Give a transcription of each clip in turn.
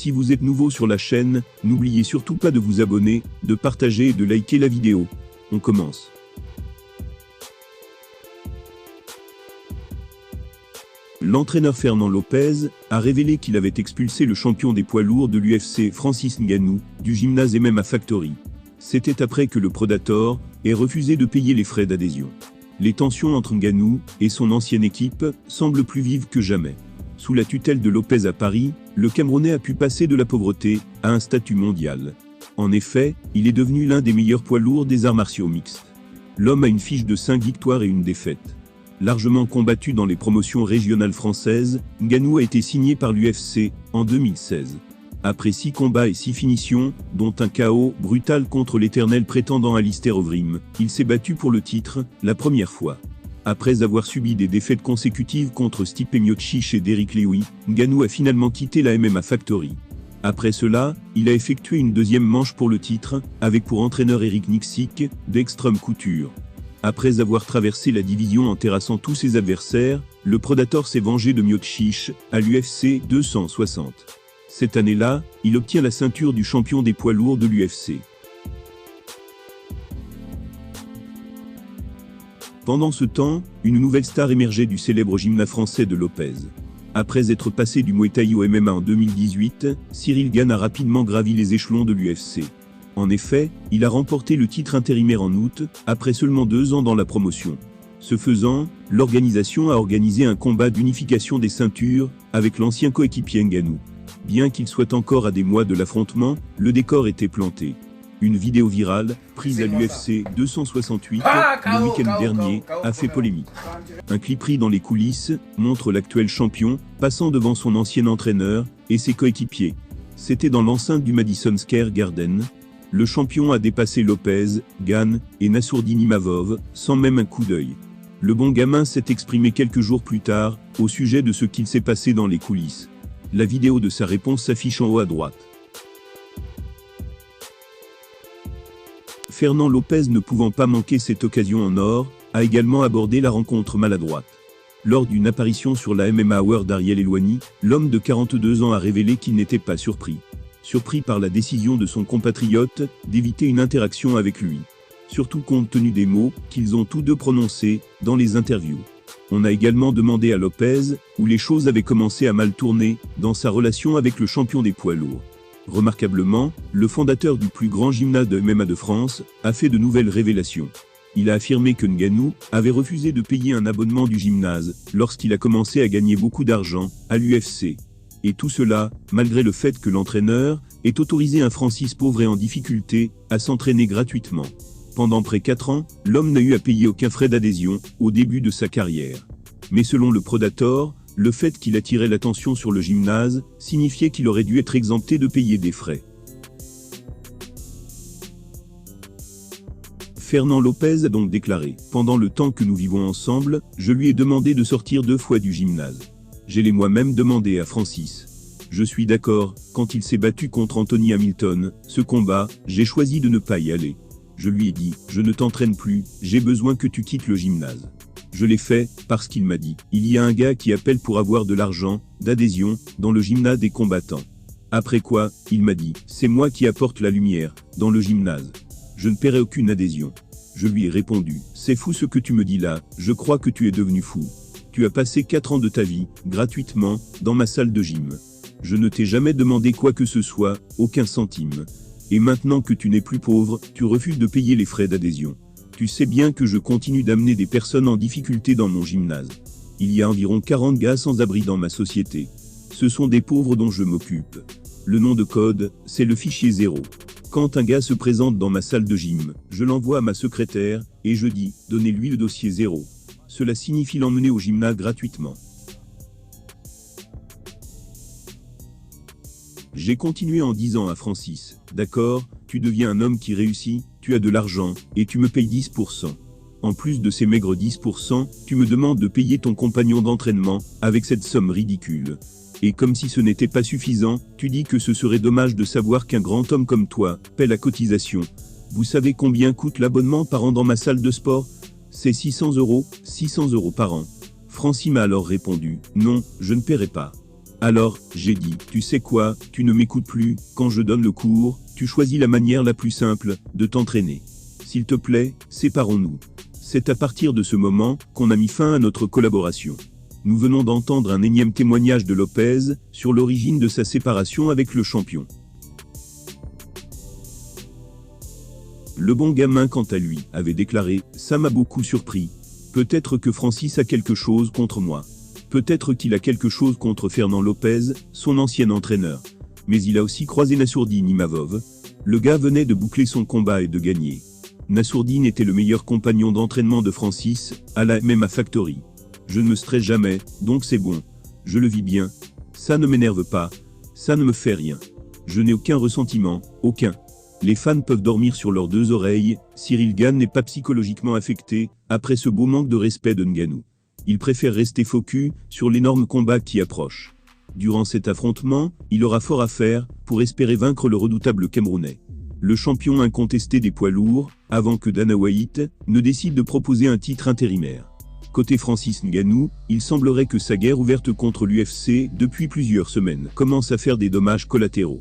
Si vous êtes nouveau sur la chaîne, n'oubliez surtout pas de vous abonner, de partager et de liker la vidéo. On commence. L'entraîneur Fernand Lopez a révélé qu'il avait expulsé le champion des poids lourds de l'UFC Francis Ngannou du gymnase MMA Factory. C'était après que le Predator ait refusé de payer les frais d'adhésion. Les tensions entre Ngannou et son ancienne équipe semblent plus vives que jamais. Sous la tutelle de Lopez à Paris, le Camerounais a pu passer de la pauvreté à un statut mondial. En effet, il est devenu l'un des meilleurs poids lourds des arts martiaux mixtes. L'homme a une fiche de 5 victoires et une défaite. Largement combattu dans les promotions régionales françaises, Ngannou a été signé par l'UFC en 2016. Après 6 combats et 6 finitions, dont un KO brutal contre l'éternel prétendant Alistair Overeem, il s'est battu pour le titre, la première fois. Après avoir subi des défaites consécutives contre Stipe Miocic et Derrick Lewis, Ngannou a finalement quitté la MMA Factory. Après cela, il a effectué une deuxième manche pour le titre, avec pour entraîneur Eric Nicksick, d'Extreme Couture. Après avoir traversé la division en terrassant tous ses adversaires, le Predator s'est vengé de Miocic à l'UFC 260. Cette année-là, il obtient la ceinture du champion des poids lourds de l'UFC. Pendant ce temps, une nouvelle star émergeait du célèbre gymnase français de Lopez. Après être passé du Muay Thai au MMA en 2018, Cyril Gane a rapidement gravi les échelons de l'UFC. En effet, il a remporté le titre intérimaire en août, après seulement 2 ans dans la promotion. Ce faisant, l'organisation a organisé un combat d'unification des ceintures, avec l'ancien coéquipier Ngannou. Bien qu'il soit encore à des mois de l'affrontement, le décor était planté. Une vidéo virale, prise à l'UFC 268, le week-end dernier, a fait polémique. Un clip pris dans les coulisses montre l'actuel champion passant devant son ancien entraîneur et ses coéquipiers. C'était dans l'enceinte du Madison Square Garden. Le champion a dépassé Lopez, Gane et Nassourdine Imavov sans même un coup d'œil. Le bon gamin s'est exprimé quelques jours plus tard au sujet de ce qu'il s'est passé dans les coulisses. La vidéo de sa réponse s'affiche en haut à droite. Fernand Lopez, ne pouvant pas manquer cette occasion en or, a également abordé la rencontre maladroite. Lors d'une apparition sur la MMA Hour d'Ariel Helwani, l'homme de 42 ans a révélé qu'il n'était pas surpris. Surpris par la décision de son compatriote d'éviter une interaction avec lui. Surtout compte tenu des mots qu'ils ont tous deux prononcés dans les interviews. On a également demandé à Lopez où les choses avaient commencé à mal tourner dans sa relation avec le champion des poids lourds. Remarquablement, le fondateur du plus grand gymnase de MMA de France a fait de nouvelles révélations. Il a affirmé que Ngannou avait refusé de payer un abonnement du gymnase lorsqu'il a commencé à gagner beaucoup d'argent à l'UFC. Et tout cela, malgré le fait que l'entraîneur ait autorisé un Francis pauvre et en difficulté à s'entraîner gratuitement. Pendant près 4 ans, l'homme n'a eu à payer aucun frais d'adhésion au début de sa carrière. Mais selon le Predator, le fait qu'il attirait l'attention sur le gymnase signifiait qu'il aurait dû être exempté de payer des frais. Fernand Lopez a donc déclaré « Pendant le temps que nous vivons ensemble, je lui ai demandé de sortir 2 fois du gymnase. Je l'ai moi-même demandé à Francis. Je suis d'accord, quand il s'est battu contre Anthony Hamilton, ce combat, j'ai choisi de ne pas y aller. Je lui ai dit, je ne t'entraîne plus, j'ai besoin que tu quittes le gymnase. Je l'ai fait, parce qu'il m'a dit, il y a un gars qui appelle pour avoir de l'argent, d'adhésion, dans le gymnase des combattants. Après quoi, il m'a dit, c'est moi qui apporte la lumière, dans le gymnase. Je ne paierai aucune adhésion. Je lui ai répondu, c'est fou ce que tu me dis là, je crois que tu es devenu fou. Tu as passé 4 ans de ta vie, gratuitement, dans ma salle de gym. Je ne t'ai jamais demandé quoi que ce soit, aucun centime. Et maintenant que tu n'es plus pauvre, tu refuses de payer les frais d'adhésion. Tu sais bien que je continue d'amener des personnes en difficulté dans mon gymnase. Il y a environ 40 gars sans abri dans ma société. Ce sont des pauvres dont je m'occupe. Le nom de code, c'est le fichier 0. Quand un gars se présente dans ma salle de gym, je l'envoie à ma secrétaire, et je dis, donnez-lui le dossier 0. Cela signifie l'emmener au gymnase gratuitement. J'ai continué en disant à Francis, d'accord, tu deviens un homme qui réussit, tu as de l'argent, et tu me payes 10%. En plus de ces maigres 10%, tu me demandes de payer ton compagnon d'entraînement, avec cette somme ridicule. Et comme si ce n'était pas suffisant, tu dis que ce serait dommage de savoir qu'un grand homme comme toi paie la cotisation. Vous savez combien coûte l'abonnement par an dans ma salle de sport? C'est 600 €, 600 € par an. Francis m'a alors répondu, non, je ne paierai pas. Alors, j'ai dit, tu sais quoi, tu ne m'écoutes plus, quand je donne le cours, tu choisis la manière la plus simple de t'entraîner. S'il te plaît, séparons-nous. C'est à partir de ce moment qu'on a mis fin à notre collaboration. Nous venons d'entendre un énième témoignage de Lopez sur l'origine de sa séparation avec le champion. Le bon gamin, quant à lui, avait déclaré « Ça m'a beaucoup surpris. Peut-être que Francis a quelque chose contre moi. Peut-être qu'il a quelque chose contre Fernand Lopez, son ancien entraîneur. Mais il a aussi croisé Nassourdine Imavov. Le gars venait de boucler son combat et de gagner. Nassourdine était le meilleur compagnon d'entraînement de Francis, à la MMA Factory. Je ne me stresse jamais, donc c'est bon. Je le vis bien. Ça ne m'énerve pas. Ça ne me fait rien. Je n'ai aucun ressentiment, aucun. Les fans peuvent dormir sur leurs deux oreilles, Cyril Gane n'est pas psychologiquement affecté, après ce beau manque de respect de Ngannou. Il préfère rester focus sur l'énorme combat qui approche. Durant cet affrontement, il aura fort à faire pour espérer vaincre le redoutable Camerounais. Le champion incontesté des poids lourds, avant que Dana White ne décide de proposer un titre intérimaire. Côté Francis Ngannou, il semblerait que sa guerre ouverte contre l'UFC depuis plusieurs semaines commence à faire des dommages collatéraux.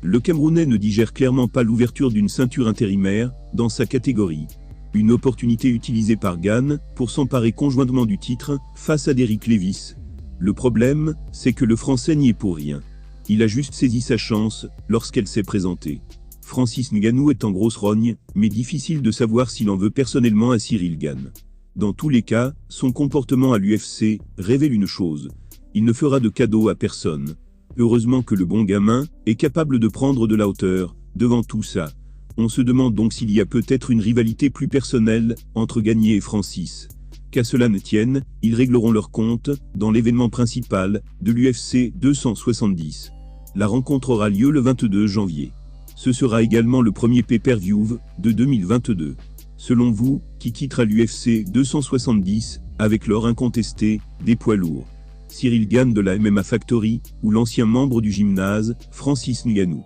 Le Camerounais ne digère clairement pas l'ouverture d'une ceinture intérimaire dans sa catégorie. Une opportunité utilisée par Gane pour s'emparer conjointement du titre face à Derrick Lewis. Le problème, c'est que le Français n'y est pour rien. Il a juste saisi sa chance lorsqu'elle s'est présentée. Francis Ngannou est en grosse rogne, mais difficile de savoir s'il en veut personnellement à Cyril Gane. Dans tous les cas, son comportement à l'UFC révèle une chose. Il ne fera de cadeau à personne. Heureusement que le bon gamin est capable de prendre de la hauteur devant tout ça. On se demande donc s'il y a peut-être une rivalité plus personnelle entre Gagné et Francis. Qu'à cela ne tienne, ils régleront leur compte dans l'événement principal de l'UFC 270. La rencontre aura lieu le 22 janvier. Ce sera également le premier pay-per-view de 2022. Selon vous, qui quittera l'UFC 270 avec l'or incontesté des poids lourds? Cyril Gane de la MMA Factory ou l'ancien membre du gymnase, Francis Ngannou?